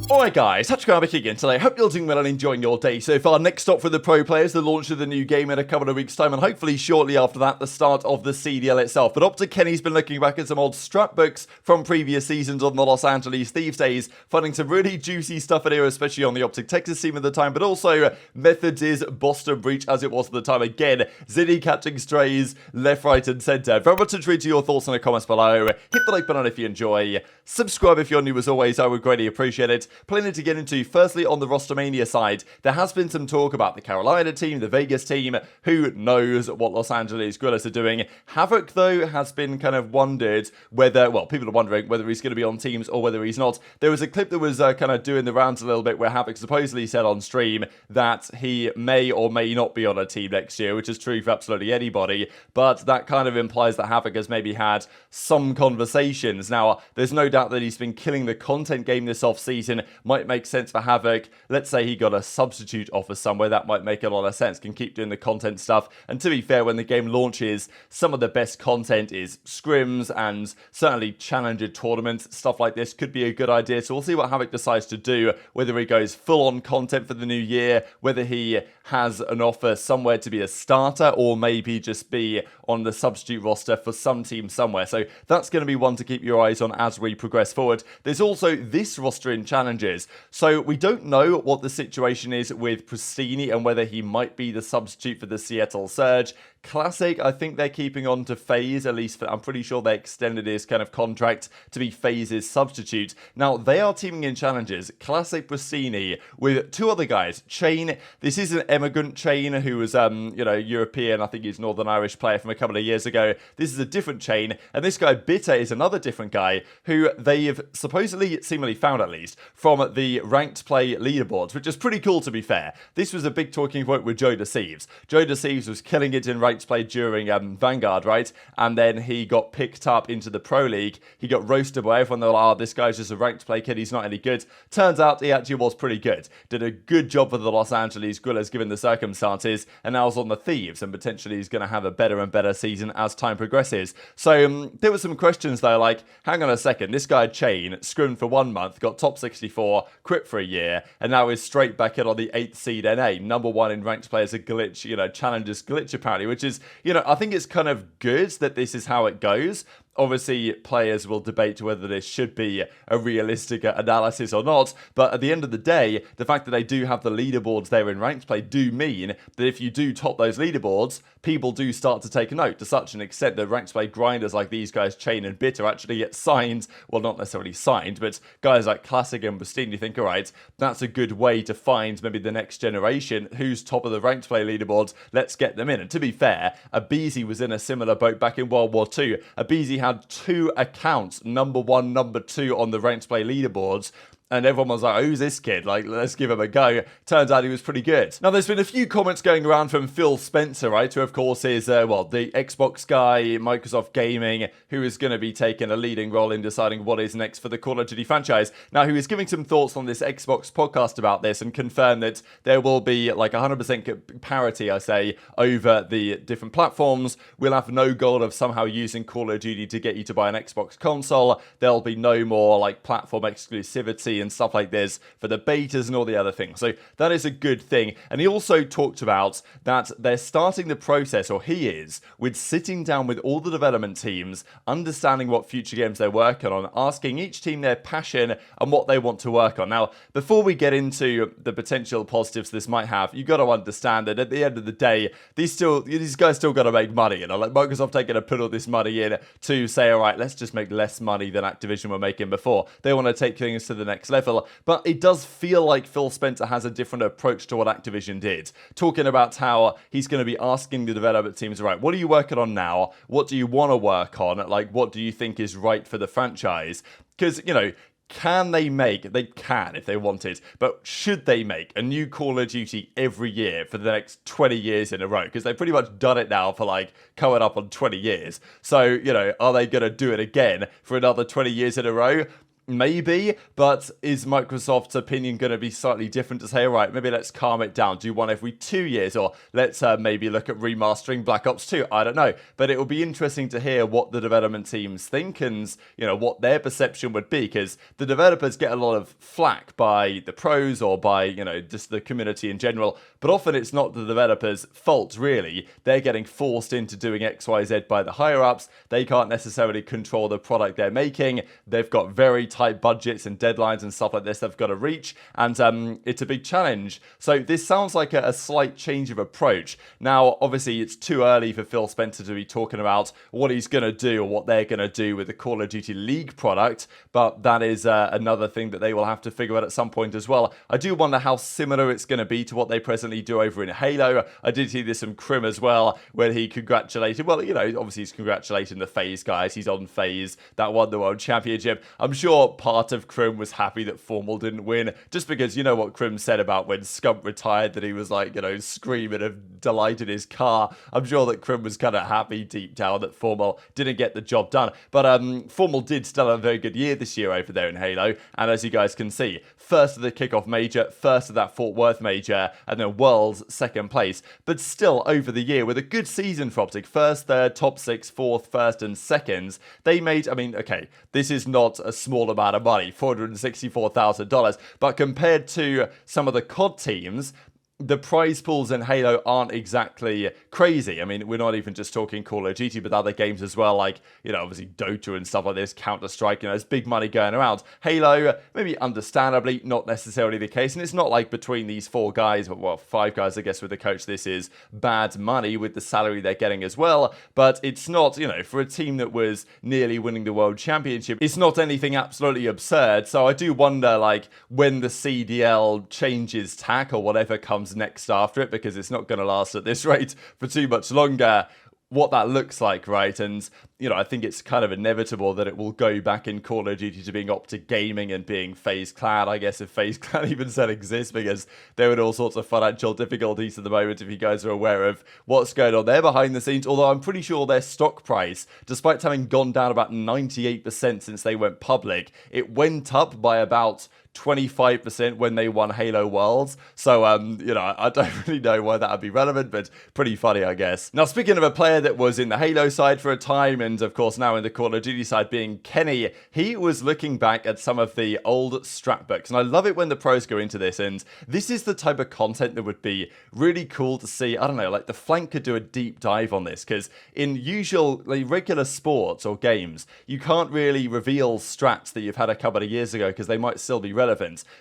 Alright guys, HyDra again today. Hope you're doing well and enjoying your day so far. Next stop for the pro players, the launch of the new game in a couple of weeks time, and hopefully shortly after that, the start of the CDL itself. But OpTic Kenny's been looking back at some old Stratbooks from previous seasons on the Los Angeles Thieves days, finding some really juicy stuff in here, especially on the OpTic Texas team at the time, but also Methodz' Boston Breach as it was at the time. Again, Ziddy catching strays left, right and centre. Very much intrigued to your thoughts in the comments below. Hit the like button if you enjoy. Subscribe if you're new as always, I would greatly appreciate it. Plenty to get into. Firstly, on the Rostermania side, there has been some talk about the Carolina team, the Vegas team. Who knows what Los Angeles Guerrillas are doing? Havoc, though, has been kind of wondered whether, well, people are wondering whether he's going to be on teams or whether he's not. There was a clip that was kind of doing the rounds a little bit where Havoc supposedly said on stream that he may or may not be on a team next year, which is true for absolutely anybody, but that kind of implies that Havoc has maybe had some conversations. Now, there's no doubt that he's been killing the content game this off-season. Might make sense for Havoc. Let's say he got a substitute offer somewhere, that might make a lot of sense. Can keep doing the content stuff. And to be fair, when the game launches, some of the best content is scrims and certainly challenger tournaments. Stuff like this could be a good idea. So we'll see what Havoc decides to do, whether he goes full-on content for the new year, whether he has an offer somewhere to be a starter, or maybe just be on the substitute roster for some team somewhere. So that's going to be one to keep your eyes on as we progress forward. There's also this roster in challenges. So we don't know what the situation is with Priestahh and whether he might be the substitute for the Seattle Surge. Classic, I think they're keeping on to FaZe, at least I'm pretty sure they extended his kind of contract to be FaZe's substitute. Now, they are teaming in challenges. Classic Priestahh with two other guys. Chain, this is an immigrant Chain who was, European. I think he's Northern Irish player from a couple of years ago. This is a different Chain. And this guy, Bitter, is another different guy who they've supposedly, seemingly found at least, from the ranked play leaderboards, which is pretty cool to be fair. This was a big talking point with JurNii. JurNii was killing it in ranked play during Vanguard, right? And then he got picked up into the Pro League. He got roasted by everyone. They were like, oh, this guy's just a ranked play kid. He's not any good. Turns out he actually was pretty good. Did a good job for the Los Angeles Guerrillas given the circumstances. And now he's on the Thieves. And potentially he's going to have a better and better season as time progresses. So there were some questions though, like, hang on a second. This guy Chain scrimmed for 1 month, got top 64, quit for a year, and now is straight back in on the 8th seed NA. Number 1 in ranked play as a glitch, challenges glitch apparently, which is, I think it's kind of good that this is how it goes. Obviously, players will debate whether this should be a realistic analysis or not, but at the end of the day, the fact that they do have the leaderboards there in ranked play do mean that if you do top those leaderboards, people do start to take note to such an extent that ranked play grinders like these guys, Chain and Bitter, actually get signed. Well, not necessarily signed, but guys like Classic and Priestahh, you think, all right, that's a good way to find maybe the next generation who's top of the ranked play leaderboards. Let's get them in. And to be fair, aBeZy was in a similar boat back in World War II. aBeZy had 2 accounts, number 1, number 2 on the ranked play leaderboards. And everyone was like, who's this kid? Like, let's give him a go. Turns out he was pretty good. Now, there's been a few comments going around from Phil Spencer, right? Who, of course, is, the Xbox guy, Microsoft Gaming, who is going to be taking a leading role in deciding what is next for the Call of Duty franchise. Now, he was giving some thoughts on this Xbox podcast about this and confirmed that there will be, like, 100% parity, I say, over the different platforms. We'll have no goal of somehow using Call of Duty to get you to buy an Xbox console. There'll be no more, like, platform exclusivity and stuff like this for the betas and all the other things. So that is a good thing. And he also talked about that they're starting the process, or he is, with sitting down with all the development teams, understanding what future games they're working on, asking each team their passion and what they want to work on. Now, before we get into the potential positives this might have, you've got to understand that at the end of the day, these guys still got to make money. Like Microsoft taking to put all this money in to say, all right, let's just make less money than Activision were making before. They want to take things to the next level, but it does feel like Phil Spencer has a different approach to what Activision did, talking about how he's going to be asking the development teams, right, what are you working on now? What do you want to work on? Like, what do you think is right for the franchise? Because, can they make, they can if they wanted, but should they make a new Call of Duty every year for the next 20 years in a row? Because they've pretty much done it now for like coming up on 20 years. So, are they going to do it again for another 20 years in a row? Maybe, but is Microsoft's opinion going to be slightly different to say, all right, maybe let's calm it down, do one every 2 years, or let's maybe look at remastering Black Ops 2? I don't know, but it will be interesting to hear what the development teams think and, what their perception would be, because the developers get a lot of flack by the pros or by, just the community in general, but often it's not the developers' fault, really. They're getting forced into doing XYZ by the higher-ups. They can't necessarily control the product they're making. They've got very tight budgets and deadlines and stuff like this they've got to reach, and it's a big challenge. So this sounds like a slight change of approach. Now, obviously, it's too early for Phil Spencer to be talking about what he's going to do or what they're going to do with the Call of Duty League product, but that is another thing that they will have to figure out at some point as well. I do wonder how similar it's going to be to what they presently do over in Halo. I did see this from Crim as well, where he congratulated, well, obviously he's congratulating the FaZe guys. He's on FaZe that won the World Championship. I'm sure part of Crim was happy that Formal didn't win, just because you know what Crim said about when Scump retired, that he was like, screaming of delight in his car. I'm sure that Crim was kind of happy deep down that Formal didn't get the job done. But Formal did still have a very good year this year over there in Halo, and as you guys can see, first of the kickoff major, first of that Fort Worth major, and then Worlds second place. But still, over the year, with a good season for OpTic, first, third, top 6, fourth, first, and seconds, they made, okay, this is not a small amount of money, $464,000, but compared to some of the COD teams, the prize pools in Halo aren't exactly crazy. I mean, we're not even just talking Call of Duty, but other games as well, like, obviously Dota and stuff like this, Counter-Strike, there's big money going around. Halo, maybe understandably, not necessarily the case, and it's not like between these 4 guys, well, 5 guys, I guess, with the coach, this is bad money with the salary they're getting as well, but it's not, for a team that was nearly winning the World Championship, it's not anything absolutely absurd, so I do wonder, like, when the CDL changes tack or whatever comes next after it, because it's not going to last at this rate for too much longer, what that looks like, right? And, I think it's kind of inevitable that it will go back in Call of Duty to being OpTic Gaming and being FaZe Clan, I guess, if FaZe Clan even still exists, because they're in all sorts of financial difficulties at the moment, if you guys are aware of what's going on there behind the scenes, although I'm pretty sure their stock price, despite having gone down about 98% since they went public, it went up by about 25% when they won Halo Worlds. So, I don't really know why that would be relevant, but pretty funny, I guess. Now, speaking of a player that was in the Halo side for a time, and of course now in the Call of Duty side being Kenny, he was looking back at some of the old Stratbooks, and I love it when the pros go into this, and this is the type of content that would be really cool to see. I don't know, like the Flank could do a deep dive on this, because in usual, like regular sports or games, you can't really reveal strats that you've had a couple of years ago, because they might still be relevant.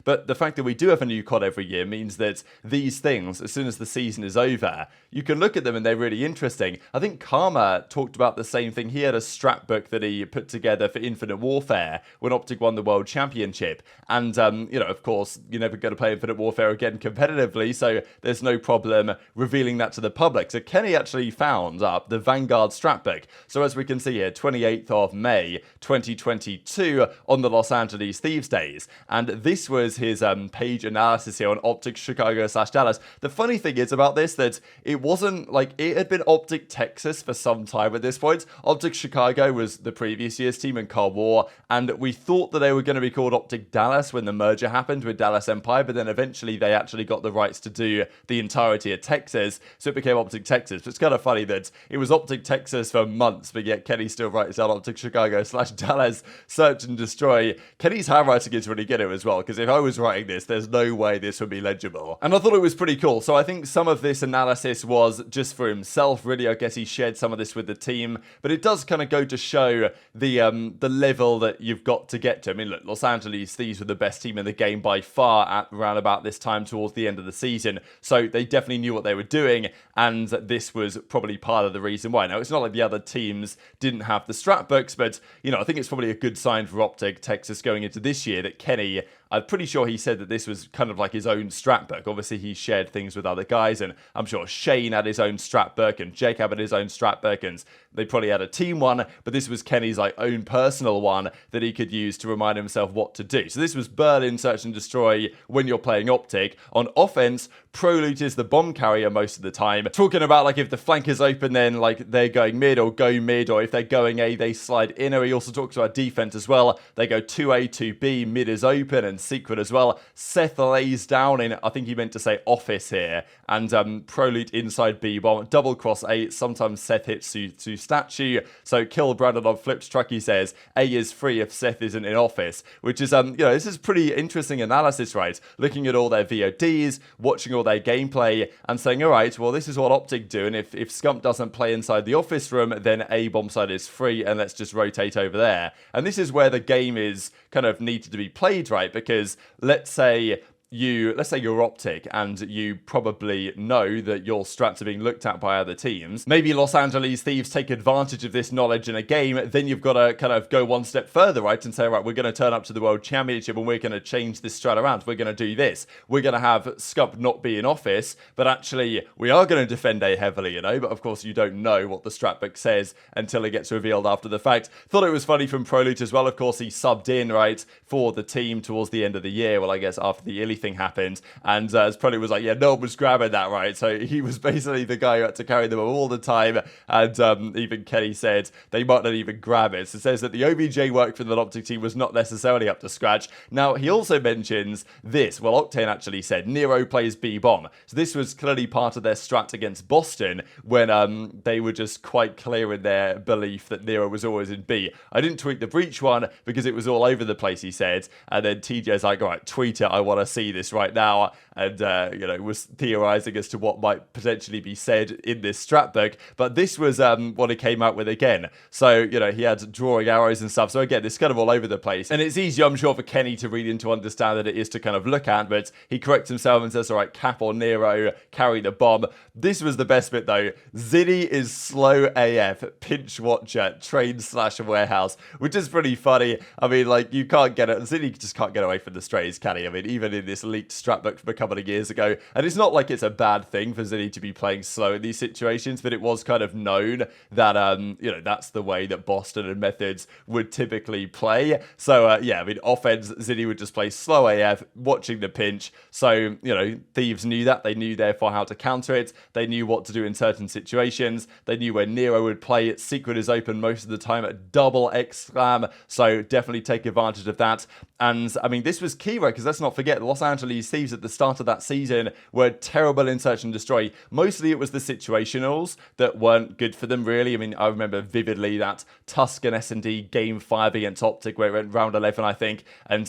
But the fact that we do have a new COD every year means that these things, as soon as the season is over, you can look at them and they're really interesting. I think Karma talked about the same thing. He had a strat book that he put together for Infinite Warfare when OpTic won the World Championship. And, of course, you're never going to play Infinite Warfare again competitively, so there's no problem revealing that to the public. So Kenny actually found up the Vanguard strat book. So as we can see here, 28th of May, 2022, on the Los Angeles Thieves days. And this was his page analysis here on OpTic Chicago/Dallas. The funny thing is about this that it wasn't like it had been OpTic Texas for some time at this point. OpTic Chicago was the previous year's team in Cold War, and we thought that they were going to be called OpTic Dallas when the merger happened with Dallas Empire, but then eventually they actually got the rights to do the entirety of Texas, so it became OpTic Texas. But it's kind of funny that it was OpTic Texas for months, but yet Kenny still writes down OpTic Chicago/Dallas Search and Destroy. Kenny's handwriting is really good as well, because if I was writing this, there's no way this would be legible. And I thought it was pretty cool. So I think some of this analysis was just for himself, really. I guess he shared some of this with the team, but it does kind of go to show the level that you've got to get to. I mean, look, Los Angeles Thieves were the best team in the game by far at around about this time towards the end of the season, so they definitely knew what they were doing, and this was probably part of the reason why. Now, it's not like the other teams didn't have the strat books, but, I think it's probably a good sign for OpTic Texas going into this year that Kenny, I'm pretty sure he said that this was kind of like his own strat book. Obviously, he shared things with other guys, and I'm sure Shane had his own strat book, and Jacob had his own strat book, and they probably had a team one, but this was Kenny's like own personal one that he could use to remind himself what to do. So this was Berlin Search and Destroy when you're playing OpTic. On offense, ProLoot is the bomb carrier most of the time. Talking about like if the flank is open, then like they're going mid or go mid, or if they're going A, they slide inner. He also talks about defense as well. They go 2A, 2B, mid is open, and secret as well. Seth lays down in, I think he meant to say office here, and ProLoot inside B bomb, double cross A. Sometimes Seth hits to statue, so kill Brandon on Flip's truck. He says A is free if Seth isn't in office, which is this is pretty interesting analysis, right? Looking at all their VODs, watching all their gameplay, and saying, all right, well, this is what OpTic do, and if Scump doesn't play inside the office room, then A bomb side is free, and let's just rotate over there. And this is where the game is kind of needed to be played, right? Because let's say you're OpTic and you probably know that your strats are being looked at by other teams. Maybe Los Angeles Thieves take advantage of this knowledge in a game, then you've got to kind of go one step further, right, and say, right, we're going to turn up to the World Championship and we're going to change this strat around. We're going to do this. We're going to have Scump not be in office, but actually we are going to defend A heavily, but of course you don't know what the strat book says until it gets revealed after the fact. Thought it was funny from ProLoot as well. Of course, he subbed in, right, for the team towards the end of the year. Well, I guess after the Illy thing happened, and as ProLoot was like, yeah, no one was grabbing that, right? So he was basically the guy who had to carry them all the time, and even Kenny said they might not even grab it. So it says that the OBJ work from the OpTic team was not necessarily up to scratch. Now, he also mentions this. Well, Octane actually said Nero plays B-bomb. So this was clearly part of their strat against Boston when they were just quite clear in their belief that Nero was always in B. I didn't tweet the breach one because it was all over the place, he said. And then TJ's like, all right, tweet it. I want to see this right now. And, was theorizing as to what might potentially be said in this strat book. But this was what he came out with again. So, he had drawing arrows and stuff. So again, it's kind of all over the place. And it's easy, I'm sure, for Kenny to read and to understand that it is to kind of look at. But he corrects himself and says, all right, Cap or Nero, carry the bomb. This was the best bit, though. Zinni is slow AF, pinch watcher, train/warehouse, which is pretty funny. I mean, like, you can't get it. Zinni just can't get away from the strays, can he? I mean, even in this leaked strat book from a couple of years ago. And it's not like it's a bad thing for Zinni to be playing slow in these situations, but it was kind of known that, that's the way that Boston and Methodz would typically play. So, offense, Zinni would just play slow AF, watching the pinch. So, Thieves knew that. They knew, therefore, how to counter it. They knew what to do in certain situations. They knew where Nero would play it. Secret is open most of the time at double exclam. So, definitely take advantage of that. And, I mean, this was key, right? Because let's not forget, the Los Angeles Thieves at the start of that season were terrible in search and destroy. Mostly it was the situationals that weren't good for them, really. I mean, I remember vividly that Tuscan S&D game 5 against OpTic where it went round 11, I think. And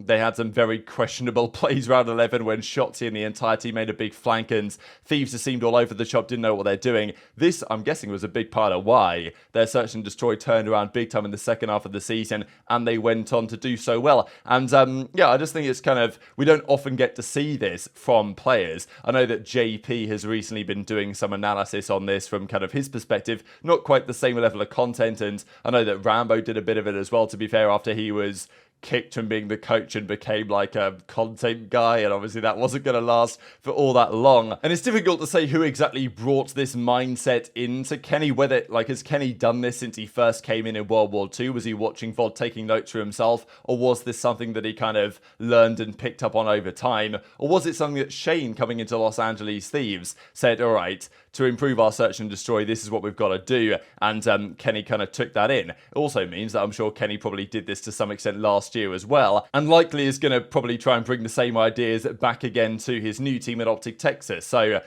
they had some very questionable plays round 11 when Shotzzy and the entire team made a big flank and Thieves just seemed all over the shop, didn't know what they're doing. This, I'm guessing, was a big part of why their search and destroy turned around big time in the second half of the season, and they went on to do so well. And I just think it's kind of, we don't often get to see this from players. I know that JP has recently been doing some analysis on this from kind of his perspective, not quite the same level of content, and I know that Rambo did a bit of it as well, to be fair, after he was kicked from being the coach and became like a content guy, and obviously that wasn't going to last for all that long. And it's difficult to say who exactly brought this mindset into Kenny, whether, like, has Kenny done this since he first came in World War II? Was he watching VOD, taking notes for himself, or was this something that he kind of learned and picked up on over time? Or was it something that Shane, coming into Los Angeles Thieves, said, all right, to improve our search and destroy, this is what we've got to do, and Kenny kind of took that in. It also means that I'm sure Kenny probably did this to some extent last year as well, and likely is going to probably try and bring the same ideas back again to his new team at OpTic Texas. So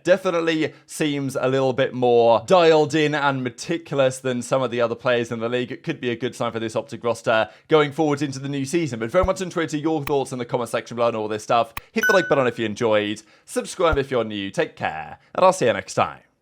definitely seems a little bit more dialed in and meticulous than some of the other players in the league. It could be a good sign for this OpTic roster going forward into the new season. But very much enjoyed to your thoughts in the comment section below and all this stuff. Hit the like button if you enjoyed, subscribe if you're new, take care, and I'll see you next time.